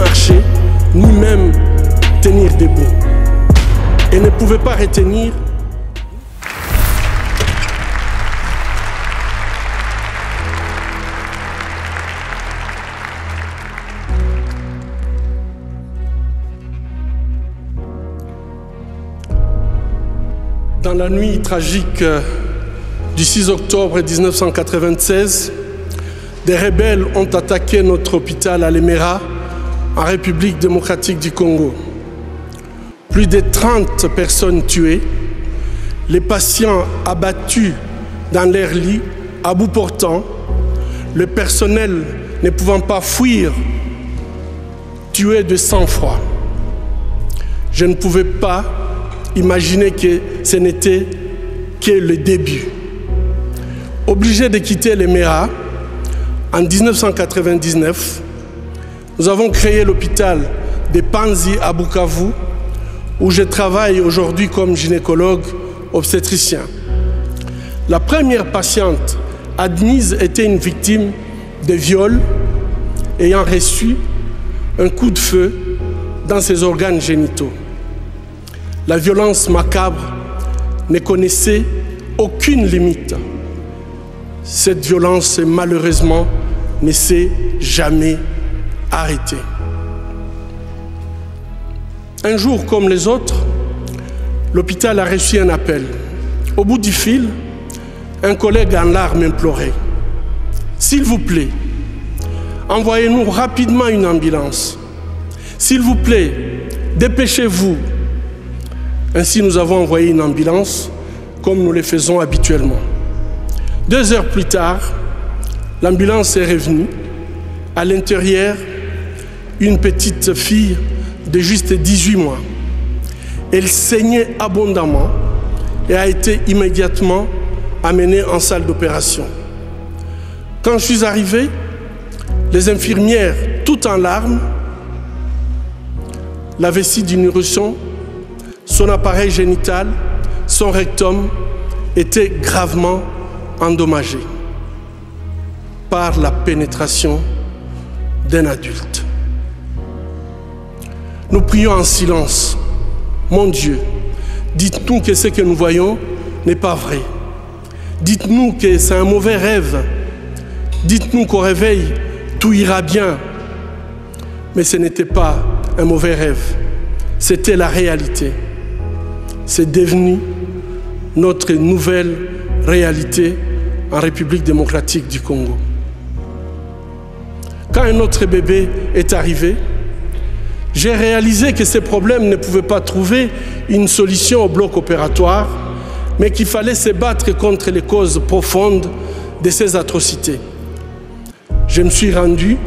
marcher, ni même tenir debout. Et ne pouvait pas retenir dans la nuit tragique du 6 octobre 1996, des rebelles ont attaqué notre hôpital à Lemera, en République démocratique du Congo. Plus de 30 personnes tuées, les patients abattus dans leur lit, à bout portant, le personnel ne pouvant pas fuir, tué de sang-froid. Je ne pouvais pas imaginer que ce n'était que le début. Obligé de quitter Lemera, en 1999, nous avons créé l'hôpital de Panzi à Bukavu, où je travaille aujourd'hui comme gynécologue obstétricien. La première patiente admise était une victime de viol ayant reçu un coup de feu dans ses organes génitaux. La violence macabre ne connaissait aucune limite. Cette violence, malheureusement, ne s'est jamais arrêtée. Un jour comme les autres, l'hôpital a reçu un appel. Au bout du fil, un collègue en larmes implorait « S'il vous plaît, envoyez-nous rapidement une ambulance. S'il vous plaît, dépêchez-vous. » Ainsi, nous avons envoyé une ambulance, comme nous le faisons habituellement. 2 heures plus tard, l'ambulance est revenue. À l'intérieur, une petite fille de juste 18 mois. Elle saignait abondamment et a été immédiatement amenée en salle d'opération. Quand je suis arrivé, les infirmières, toutes en larmes, la vessie du nourrisson, son appareil génital, son rectum étaient gravement endommagés par la pénétration d'un adulte. Nous prions en silence. Mon Dieu, dites-nous que ce que nous voyons n'est pas vrai. Dites-nous que c'est un mauvais rêve. Dites-nous qu'au réveil, tout ira bien. Mais ce n'était pas un mauvais rêve. C'était la réalité. C'est devenu notre nouvelle réalité en République démocratique du Congo. Quand un autre bébé est arrivé, j'ai réalisé que ces problèmes ne pouvaient pas trouver une solution au bloc opératoire, mais qu'il fallait se battre contre les causes profondes de ces atrocités. Je me suis rendu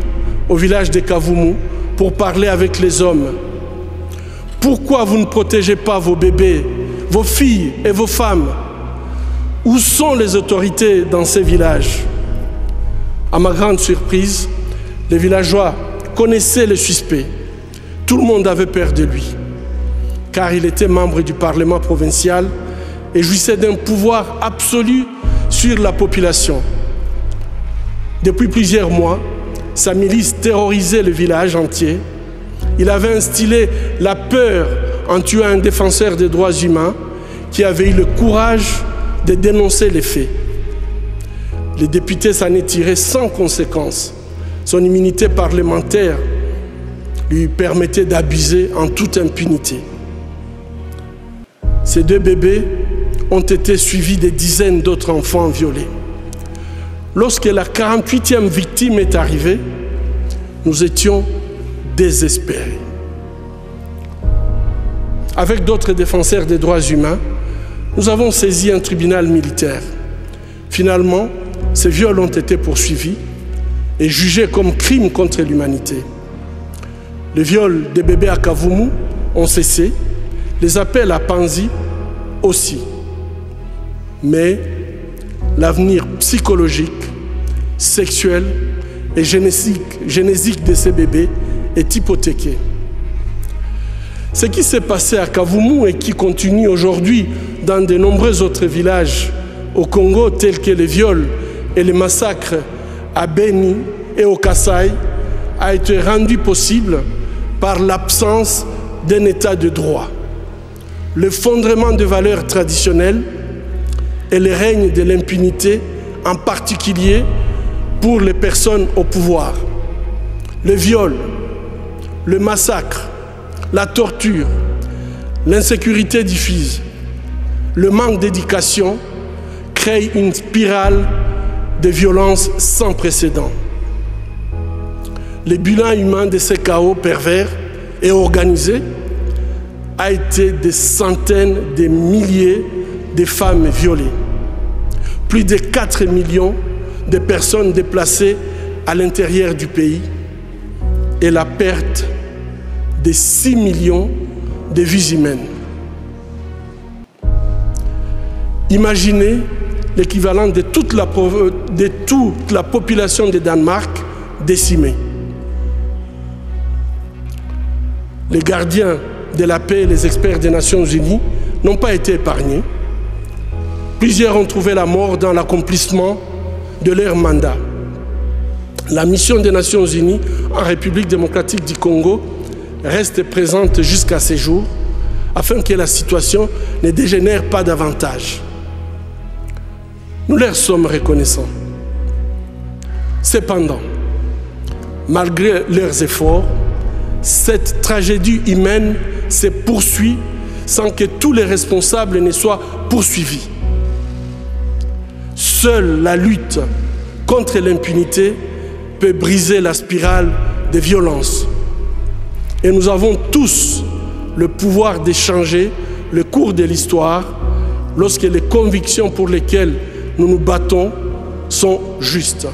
au village de Kavumu pour parler avec les hommes. Pourquoi vous ne protégez pas vos bébés, vos filles et vos femmes? Où sont les autorités dans ces villages? À ma grande surprise, les villageois connaissaient le suspect. Tout le monde avait peur de lui, car il était membre du Parlement provincial et jouissait d'un pouvoir absolu sur la population. Depuis plusieurs mois, sa milice terrorisait le village entier. Il avait instillé la peur en tuant un défenseur des droits humains qui avait eu le courage de dénoncer les faits. Les députés s'en est tiré sans conséquence. Son immunité parlementaire lui permettait d'abuser en toute impunité. Ces 2 bébés ont été suivis de dizaines d'autres enfants violés. Lorsque la 48e victime est arrivée, nous étions désespérés. Avec d'autres défenseurs des droits humains, nous avons saisi un tribunal militaire. Finalement, ces viols ont été poursuivis et jugés comme crimes contre l'humanité. Les viols des bébés à Kavumu ont cessé, les appels à Panzi aussi. Mais l'avenir psychologique, sexuel et génésique de ces bébés est hypothéqué. Ce qui s'est passé à Kavumu et qui continue aujourd'hui dans de nombreux autres villages au Congo, tels que les viols et les massacres à Beni et au Kasaï, a été rendu possible par l'absence d'un état de droit, l'effondrement de valeurs traditionnelles et le règne de l'impunité, en particulier pour les personnes au pouvoir. Le viol, le massacre, la torture, l'insécurité diffuse, le manque d'éducation créent une spirale de violence sans précédent. Le bilan humain de ces chaos pervers et organisés a été des centaines de milliers de femmes violées, plus de 4 millions de personnes déplacées à l'intérieur du pays et la perte de 6 millions de vies humaines. Imaginez l'équivalent de toute la population de Danemark décimée. Les gardiens de la paix et les experts des Nations Unies n'ont pas été épargnés. Plusieurs ont trouvé la mort dans l'accomplissement de leur mandat. La mission des Nations Unies en République démocratique du Congo reste présente jusqu'à ces jours afin que la situation ne dégénère pas davantage. Nous leur sommes reconnaissants. Cependant, malgré leurs efforts, cette tragédie humaine se poursuit sans que tous les responsables ne soient poursuivis. Seule la lutte contre l'impunité peut briser la spirale de violence. Et nous avons tous le pouvoir de changer le cours de l'histoire lorsque les convictions pour lesquelles nous nous battons sont justes.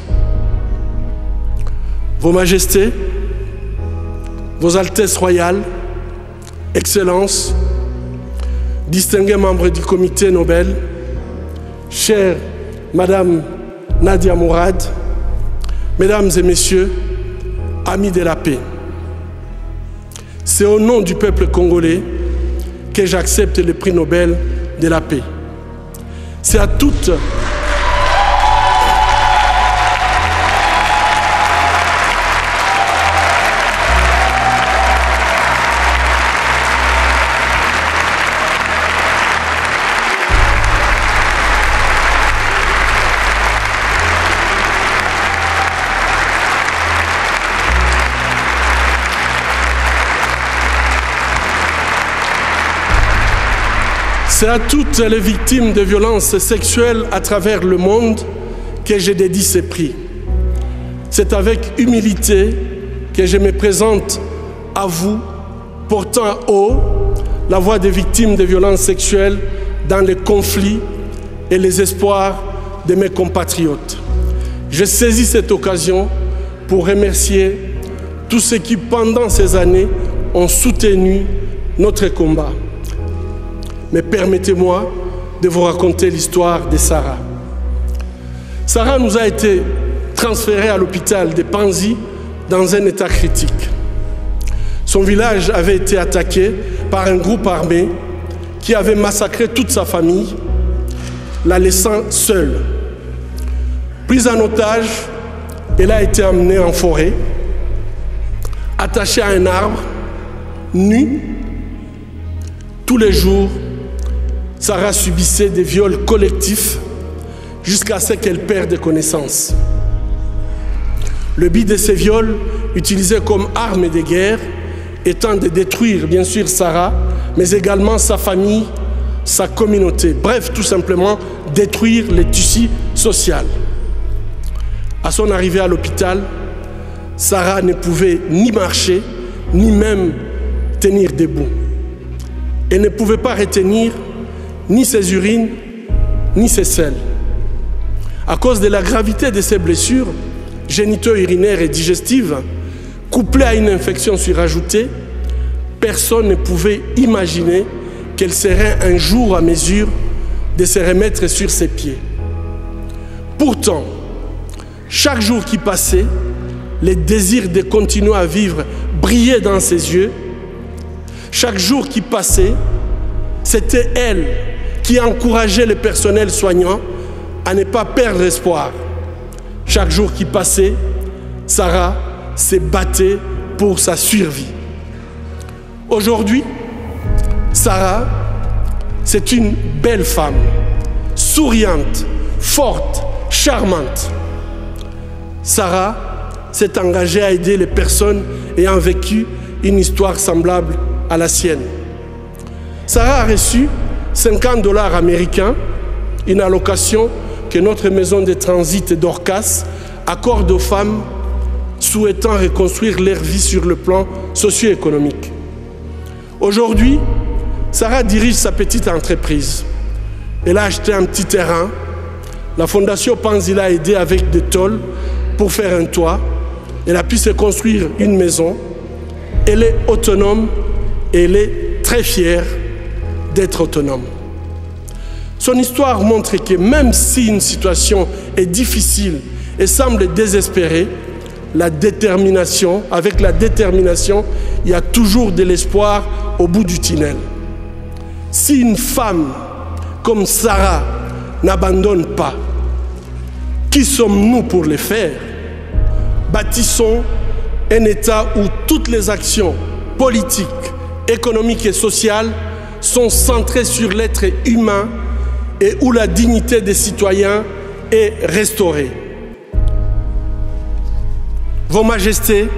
Vos Majestés, Vos Altesses royales, Excellences, distingués membres du Comité Nobel, chère Madame Nadia Mourad, Mesdames et Messieurs, amis de la paix, c'est au nom du peuple congolais que j'accepte le prix Nobel de la paix. C'est à toutes les victimes de violences sexuelles à travers le monde que je dédie ces prix. C'est avec humilité que je me présente à vous, portant haut la voix des victimes de violences sexuelles dans les conflits et les espoirs de mes compatriotes. Je saisis cette occasion pour remercier tous ceux qui, pendant ces années, ont soutenu notre combat. Mais permettez-moi de vous raconter l'histoire de Sarah. Sarah nous a été transférée à l'hôpital de Panzi dans un état critique. Son village avait été attaqué par un groupe armé qui avait massacré toute sa famille, la laissant seule. Prise en otage, elle a été emmenée en forêt, attachée à un arbre, nue. Tous les jours, Sarah subissait des viols collectifs jusqu'à ce qu'elle perde connaissance. Le but de ces viols, utilisés comme arme de guerre, étant de détruire bien sûr Sarah, mais également sa famille, sa communauté. Bref, tout simplement détruire le tissu social. À son arrivée à l'hôpital, Sarah ne pouvait ni marcher, ni même tenir debout. Elle ne pouvait pas retenir ni ses urines, ni ses selles. À cause de la gravité de ses blessures, génito-urinaires et digestives, couplées à une infection surajoutée, personne ne pouvait imaginer qu'elle serait un jour à mesure de se remettre sur ses pieds. Pourtant, chaque jour qui passait, le désir de continuer à vivre brillait dans ses yeux. Chaque jour qui passait, c'était elle qui encourageait le personnel soignant à ne pas perdre espoir. Chaque jour qui passait, Sarah se battait pour sa survie. Aujourd'hui, Sarah, c'est une belle femme, souriante, forte, charmante. Sarah s'est engagée à aider les personnes ayant vécu une histoire semblable à la sienne. Sarah a reçu 50 $ américains, une allocation que notre maison de transit Dorcas accorde aux femmes souhaitant reconstruire leur vie sur le plan socio-économique. Aujourd'hui, Sarah dirige sa petite entreprise. Elle a acheté un petit terrain. La fondation Panzi l'a aidé avec des tôles pour faire un toit. Elle a pu se construire une maison. Elle est autonome et elle est très fière d'être autonome. Son histoire montre que même si une situation est difficile et semble désespérée, avec la détermination, il y a toujours de l'espoir au bout du tunnel. Si une femme comme Sarah n'abandonne pas, qui sommes-nous pour le faire? Bâtissons un État où toutes les actions politiques, économiques et sociales sont centrées sur l'être humain et où la dignité des citoyens est restaurée. Vos Majestés,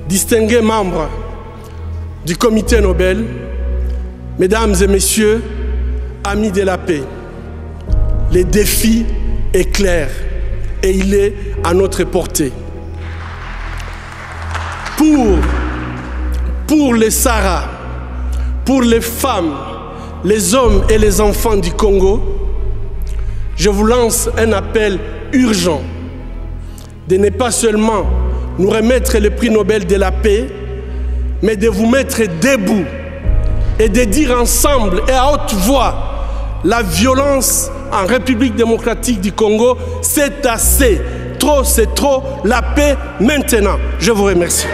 distingués membres du Comité Nobel, Mesdames et Messieurs, amis de la paix, le défi est clair et il est à notre portée. Pour les Sarah, pour les femmes, les hommes et les enfants du Congo, je vous lance un appel urgent de ne pas seulement nous remettre le prix Nobel de la paix, mais de vous mettre debout et de dire ensemble et à haute voix, la violence en République démocratique du Congo, c'est assez. Trop, c'est trop. La paix maintenant. Je vous remercie.